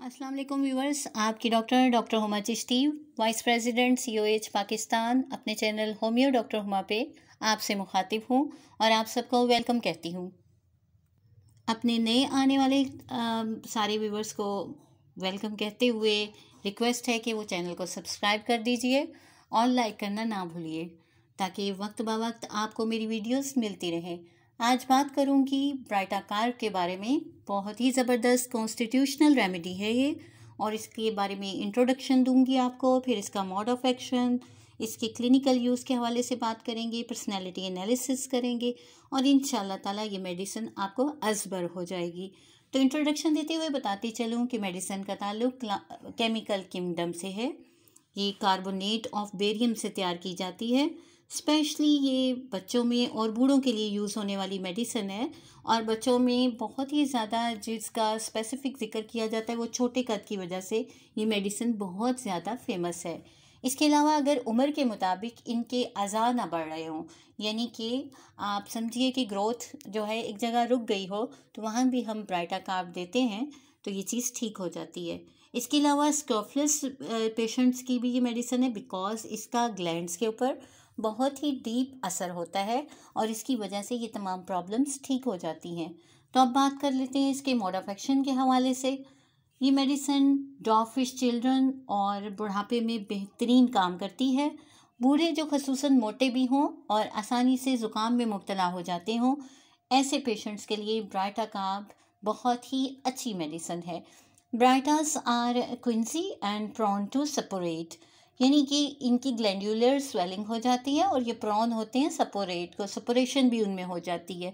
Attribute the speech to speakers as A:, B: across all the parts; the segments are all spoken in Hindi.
A: अस्सलाम वालेकुम व्यूवर्स, आपकी doctor Huma Chishti, vice president COH Pakistan, अपने चैनल होमियो डॉक्टर हुमा पे आपसे मुखातिब हूँ और आप सबको वेलकम कहती हूँ। अपने नए आने वाले सारे व्यूवर्स को वेलकम कहते हुए रिक्वेस्ट है कि वो चैनल को सब्सक्राइब कर दीजिए और लाइक करना ना भूलिए ताकि वक्त ब वक्त आपको मेरी वीडियोस मिलती रहें। आज बात करूंगी ब्राइटा कार्ब के बारे में। बहुत ही ज़बरदस्त कॉन्स्टिट्यूशनल रेमेडी है ये, और इसके बारे में इंट्रोडक्शन दूंगी आपको, फिर इसका मोड ऑफ एक्शन, इसके क्लिनिकल यूज़ के हवाले से बात करेंगे, पर्सनैलिटी एनालिसिस करेंगे और इंशाल्लाह ताला ये मेडिसिन आपको अज़बर हो जाएगी। तो इंट्रोडक्शन देते हुए बताती चलूँ कि मेडिसिन का ताल्लुक केमिकल किंगडम से है। ये कार्बोनेट ऑफ बेरियम से तैयार की जाती है। स्पेशली ये बच्चों में और बूढ़ों के लिए यूज़ होने वाली मेडिसिन है, और बच्चों में बहुत ही ज़्यादा जिसका स्पेसिफिक जिक्र किया जाता है वो छोटे कद की वजह से ये मेडिसिन बहुत ज़्यादा फेमस है। इसके अलावा अगर उम्र के मुताबिक इनके अज़ा ना बढ़ रहे हों, यानी कि आप समझिए कि ग्रोथ जो है एक जगह रुक गई हो, तो वहाँ भी हम ब्राइटा कार्ब देते हैं तो ये चीज़ ठीक हो जाती है। इसके अलावा स्क्रोफलस पेशेंट्स की भी ये मेडिसिन है, बिकॉज इसका ग्लैंड्स के ऊपर बहुत ही डीप असर होता है और इसकी वजह से ये तमाम प्रॉब्लम्स ठीक हो जाती हैं। तो अब बात कर लेते हैं इसके मोड ऑफ एक्शन के हवाले से। ये मेडिसिन डॉफिश चिल्ड्रन और बुढ़ापे में बेहतरीन काम करती है। बूढ़े जो खसूसन मोटे भी हों और आसानी से ज़ुकाम में मुब्तला हो जाते हों, ऐसे पेशेंट्स के लिए ब्राइटा कार्ब बहुत ही अच्छी मेडिसिन है। ब्राइटास are quinsy and prone to suppurate, यानी कि इनकी ग्लैंडुलर स्वेलिंग हो जाती है और ये प्रॉन होते हैं सपोरेट को, सपोरेशन भी उनमें हो जाती है।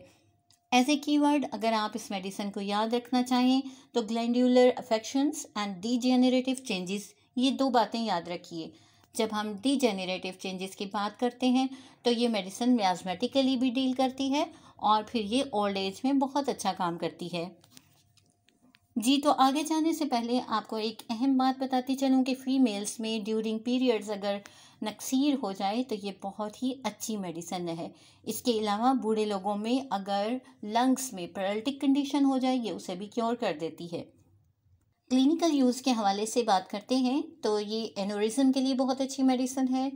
A: एज ए कीवर्ड अगर आप इस मेडिसिन को याद रखना चाहें तो glandular affections and degenerative changes, ये दो बातें याद रखिए। जब हम डीजेनरेटिव चेंजेस की बात करते हैं तो ये मेडिसिन मियाज़मेटिकली भी डील करती है और फिर ये ओल्ड एज में बहुत अच्छा काम करती है। जी, तो आगे जाने से पहले आपको एक अहम बात बताती चलूँ कि फ़ीमेल्स में ड्यूरिंग पीरियड्स अगर नक्सीर हो जाए तो ये बहुत ही अच्छी मेडिसिन है। इसके अलावा बूढ़े लोगों में अगर लंग्स में पैरालिटिक कंडीशन हो जाए, ये उसे भी क्योर कर देती है। क्लिनिकल यूज़ के हवाले से बात करते हैं तो ये एनोरिज्म के लिए बहुत अच्छी मेडिसिन है।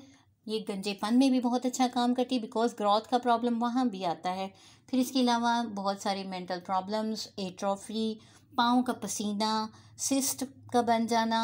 A: ये गंजेपन में भी बहुत अच्छा काम करती है, बिकॉज ग्रोथ का प्रॉब्लम वहाँ भी आता है। फिर इसके अलावा बहुत सारे मेंटल प्रॉब्लम्स, एट्रोफी, पाँव का पसीना, सिस्ट का बन जाना,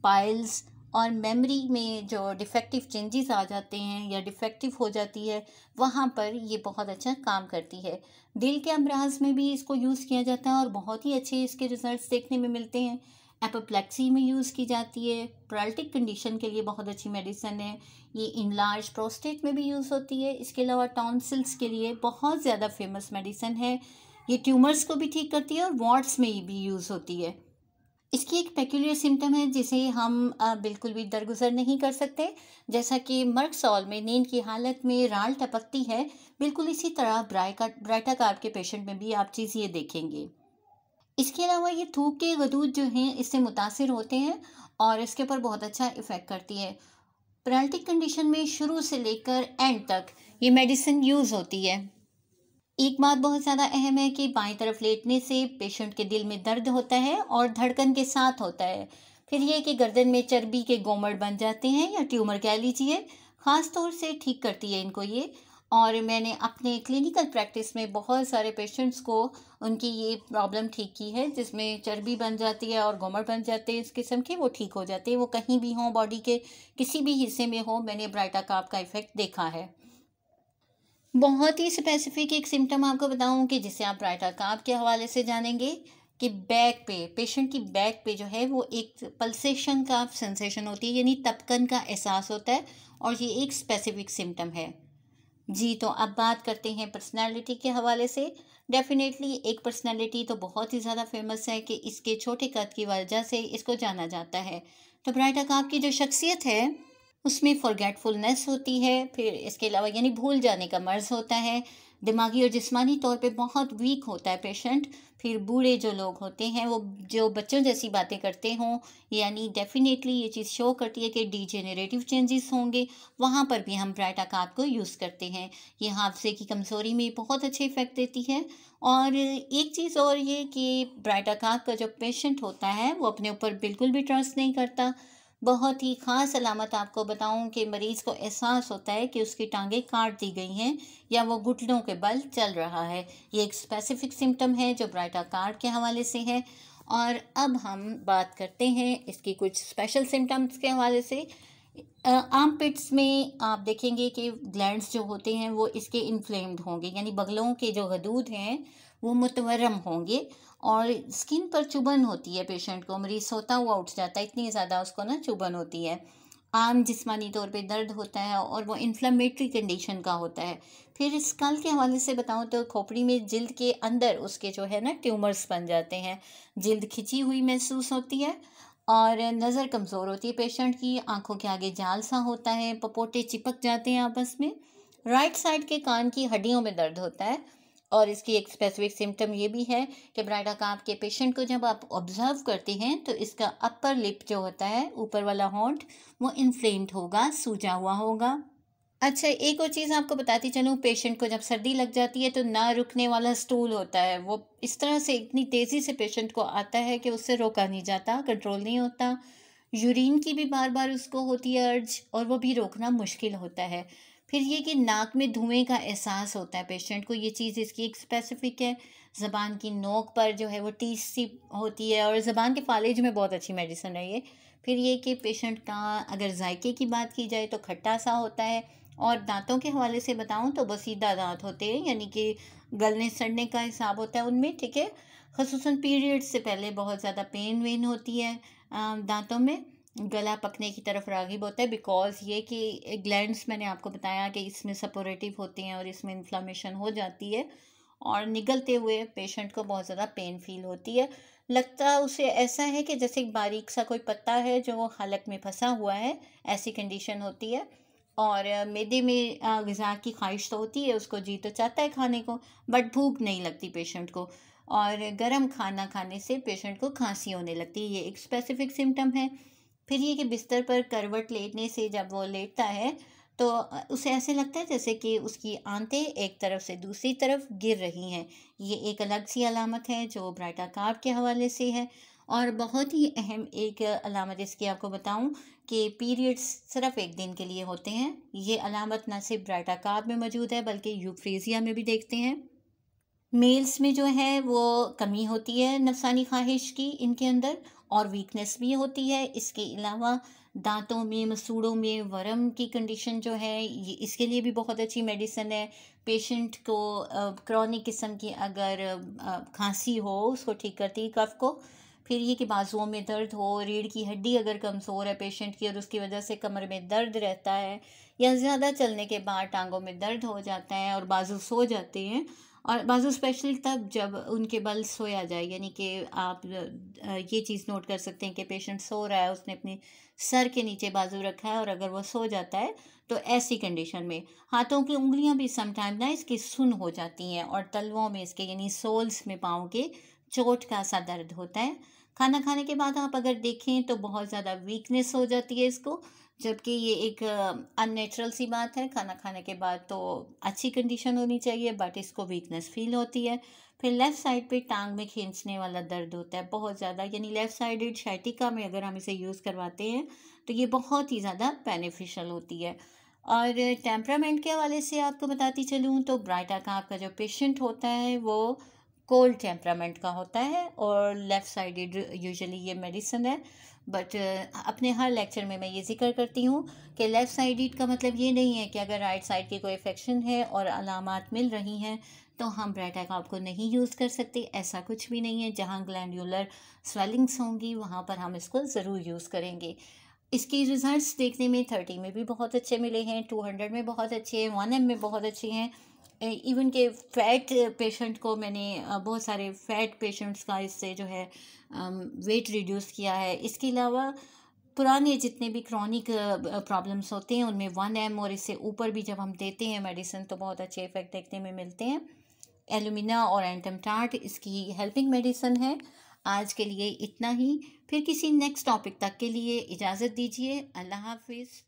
A: पाइल्स और मेमोरी में जो डिफेक्टिव चेंजेस आ जाते हैं या डिफेक्टिव हो जाती है, वहाँ पर ये बहुत अच्छा काम करती है। दिल के अमराज में भी इसको यूज़ किया जाता है और बहुत ही अच्छे इसके रिजल्ट्स देखने में मिलते हैं। एपोप्लेक्सी में यूज़ की जाती है, पैरालिटिक कंडीशन के लिए बहुत अच्छी मेडिसिन है। ये इनलार्ज प्रोस्टेट में भी यूज़ होती है। इसके अलावा टॉन्सिल्स के लिए बहुत ज़्यादा फेमस मेडिसिन है। ये ट्यूमर्स को भी ठीक करती है और वार्ड्स में भी यूज़ होती है। इसकी एक पेक्यूलियर सिम्टम है जिसे हम बिल्कुल भी दरगुजर नहीं कर सकते। जैसा कि मर्कसॉल में नींद की हालत में राल टपकती है, बिल्कुल इसी तरह ब्राइटा कार्ब के पेशेंट में भी आप चीज़ ये देखेंगे। इसके अलावा ये थूक के गदूद जो हैं इससे मुतासिर होते हैं और इसके ऊपर बहुत अच्छा इफ़ेक्ट करती है। पैरालिटिक कंडीशन में शुरू से लेकर एंड तक ये मेडिसिन यूज़ होती है। एक बात बहुत ज़्यादा अहम है कि बाईं तरफ लेटने से पेशेंट के दिल में दर्द होता है और धड़कन के साथ होता है। फिर ये कि गर्दन में चर्बी के गोमड़ बन जाते हैं या ट्यूमर कह लीजिए, ख़ास तौर से ठीक करती है इनको ये। और मैंने अपने क्लिनिकल प्रैक्टिस में बहुत सारे पेशेंट्स को उनकी ये प्रॉब्लम ठीक की है, जिसमें चर्बी बन जाती है और गोमड़ बन जाते हैं इस किस्म के, वो ठीक हो जाते हैं। वो कहीं भी हों, बॉडी के किसी भी हिस्से में हो, मैंने ब्राइटा कार्ब का इफ़ेक्ट देखा है। बहुत ही स्पेसिफिक एक सिम्टम आपको बताऊं कि जिसे आप ब्राइटा कार्ब के हवाले से जानेंगे कि बैक पे, पेशेंट की बैक पे जो है वो एक पल्सेशन का सेंसेशन होती है, यानी तपकन का एहसास होता है, और ये एक स्पेसिफिक सिम्टम है। जी, तो अब बात करते हैं पर्सनालिटी के हवाले से। डेफिनेटली एक पर्सनालिटी तो बहुत ही ज़्यादा फेमस है कि इसके छोटे कद की वजह से इसको जाना जाता है। तो ब्राइटा कार्ब की जो शख्सियत है उसमें फॉरगेटफुलनेस होती है। फिर इसके अलावा यानी भूल जाने का मर्ज़ होता है। दिमागी और जिस्मानी तौर पे बहुत वीक होता है पेशेंट। फिर बूढ़े जो लोग होते हैं वो जो बच्चों जैसी बातें करते हों, यानी डेफिनेटली ये चीज़ शो करती है कि डीजेनरेटिव चेंजेस होंगे। वहाँ पर भी हम ब्राइटाकार्ब को यूज़ करते हैं। ये हादसे की कमज़ोरी में बहुत अच्छे इफ़ेक्ट देती है। और एक चीज़ और ये कि ब्राइटाकार्ब का जो पेशेंट होता है वो अपने ऊपर बिल्कुल भी ट्रस्ट नहीं करता। बहुत ही ख़ास अलामत आपको बताऊं कि मरीज़ को एहसास होता है कि उसकी टांगें काट दी गई हैं या वो घुटनों के बल चल रहा है। ये एक स्पेसिफिक सिम्टम है जो ब्राइटाकार्ब के हवाले से है। और अब हम बात करते हैं इसकी कुछ स्पेशल सिम्टम्स के हवाले से। आर्म पिट्स में आप देखेंगे कि ग्लैंड्स जो होते हैं वो इसके इन्फ्लेम्ड होंगे, यानी बगलों के जो हदूद हैं वो मुतवर्रम होंगे और स्किन पर चुभन होती है। पेशेंट को, मरीज सोता हुआ उठ जाता है, इतनी ज़्यादा उसको ना चुभन होती है। आम जिस्मानी तौर पे दर्द होता है और वो इन्फ्लेमेटरी कंडीशन का होता है। फिर स्कल के हवाले से बताऊं तो खोपड़ी में जिल्द के अंदर उसके जो है ना ट्यूमर्स बन जाते हैं। जिल्द खिंची हुई महसूस होती है और नज़र कमज़ोर होती है पेशेंट की। आंखों के आगे जाल सा होता है, पपोटे चिपक जाते हैं आपस में। राइट साइड के कान की हड्डियों में दर्द होता है। और इसकी एक स्पेसिफिक सिम्टम ये भी है कि ब्राइटाकार्ब के पेशेंट को जब आप ऑब्जर्व करते हैं तो इसका अपर लिप जो होता है, ऊपर वाला होंठ, वो इन्फ्लेम्ड होगा, सूजा हुआ होगा। अच्छा, एक और चीज़ आपको बताती चलूँ, पेशेंट को जब सर्दी लग जाती है तो ना रुकने वाला स्टूल होता है, वो इस तरह से इतनी तेज़ी से पेशेंट को आता है कि उससे रोका नहीं जाता, कंट्रोल नहीं होता। यूरिन की भी बार बार उसको होती है अर्ज, और वो भी रोकना मुश्किल होता है। फिर ये कि नाक में धुएं का एहसास होता है पेशेंट को, ये चीज़ इसकी एक स्पेसिफिक है। ज़बान की नोक पर जो है वो टीस सी होती है और ज़बान के फालिज में बहुत अच्छी मेडिसिन है ये। फिर ये कि पेशेंट का अगर जायके की बात की जाए तो खट्टा सा होता है। और दांतों के हवाले से बताऊं तो बसीदा दांत होते हैं, यानी कि गलने सड़ने का हिसाब होता है उनमें, ठीक है। ख़ुसूसन पीरियड से पहले बहुत ज़्यादा पेन वेन होती है दांतों में। गला पकने की तरफ राग़िब होता है, बिकॉज़ ये कि ग्लैंड्स मैंने आपको बताया कि इसमें सपोरेटिव होती हैं और इसमें इन्फ्लामेशन हो जाती है और निगलते हुए पेशेंट को बहुत ज़्यादा पेन फील होती है। लगता उसे ऐसा है कि जैसे एक बारीक सा कोई पत्ता है जो वो हलक में फंसा हुआ है, ऐसी कंडीशन होती है। और मैदे में ग़िज़ा की ख्वाहिश तो होती है, उसको जी तो चाहता है खाने को, बट भूख नहीं लगती पेशेंट को। और गर्म खाना खाने से पेशेंट को खांसी होने लगती है, ये एक स्पेसिफिक सिम्टम है। फिर ये कि बिस्तर पर करवट लेटने से जब वो लेटता है तो उसे ऐसे लगता है जैसे कि उसकी आंतें एक तरफ से दूसरी तरफ गिर रही हैं। ये एक अलग सी अलामत है जो ब्राइटाकार्ब के हवाले से है। और बहुत ही अहम एक अलामत इसकी आपको बताऊं कि पीरियड्स सिर्फ एक दिन के लिए होते हैं। ये अलामत न सिर्फ ब्राइटाकार्ब में मौजूद है बल्कि यूफ्रेसिया में भी देखते हैं। मेल्स में जो है वो कमी होती है नफसानी ख्वाहिश की इनके अंदर, और वीकनेस भी होती है। इसके अलावा दांतों में, मसूड़ों में वर्म की कंडीशन जो है, ये इसके लिए भी बहुत अच्छी मेडिसिन है। पेशेंट को क्रॉनिक किस्म की अगर खांसी हो, उसको ठीक करती है कफ को। फिर ये कि बाजुओं में दर्द हो, रीढ़ की हड्डी अगर कमज़ोर है पेशेंट की और उसकी वजह से कमर में दर्द रहता है, या ज़्यादा चलने के बाद टांगों में दर्द हो जाता है और बाजू सो जाते हैं। और बाजू स्पेशली तब जब उनके बल सोया जाए, यानी कि आप ये चीज़ नोट कर सकते हैं कि पेशेंट सो रहा है, उसने अपने सर के नीचे बाजू रखा है और अगर वो सो जाता है तो ऐसी कंडीशन में हाथों की उंगलियां भी समटाइम ना इसकी सुन्न हो जाती हैं और तलवों में इसके, यानी सोल्स में पाँव के, चोट का सा दर्द होता है। खाना खाने के बाद आप अगर देखें तो बहुत ज़्यादा वीकनेस हो जाती है इसको, जबकि ये एक अननेचुरल सी बात है। खाना खाने के बाद तो अच्छी कंडीशन होनी चाहिए, बट इसको वीकनेस फील होती है। फिर लेफ़्ट साइड पे टांग में खींचने वाला दर्द होता है बहुत ज़्यादा, यानी लेफ़्ट साइडेड शाइटिका में अगर हम इसे यूज़ करवाते हैं तो ये बहुत ही ज़्यादा बेनिफिशियल होती है। और टेम्परामेंट के हवाले से आपको बताती चलूँ तो ब्राइटाकार्ब का जो पेशेंट होता है वो कोल्ड टेम्परामेंट का होता है और लेफ़्ट साइडेड यूजुअली ये मेडिसिन है। बट अपने हर लेक्चर में मैं ये जिक्र करती हूँ कि लेफ़्ट साइडेड का मतलब ये नहीं है कि अगर राइट साइड की कोई इन्फेक्शन है और अलामात मिल रही हैं तो हम ब्राइटाकार्ब को नहीं यूज़ कर सकते, ऐसा कुछ भी नहीं है। जहाँ ग्लैंडुलर स्वेलिंग्स होंगी वहाँ पर हम इसको ज़रूर यूज़ करेंगे। इसके रिजल्ट्स देखने में 30 में भी बहुत अच्छे मिले हैं, 200 में बहुत अच्छे हैं, 1 में बहुत अच्छे हैं। इवन के फ़ैट पेशेंट को मैंने बहुत सारे फ़ैट पेशेंट्स का इससे जो है वेट रिड्यूस किया है। इसके अलावा पुराने जितने भी क्रॉनिक प्रॉब्लम्स होते हैं उनमें 1 mg और इससे ऊपर भी जब हम देते हैं मेडिसिन तो बहुत अच्छे इफेक्ट देखने में मिलते हैं। एलुमिना और एंटमटार्ट इसकी हेल्पिंग मेडिसिन है। आज के लिए इतना ही, फिर किसी नेक्स्ट टॉपिक तक के लिए इजाज़त दीजिए। अल्लाह हाफिज़।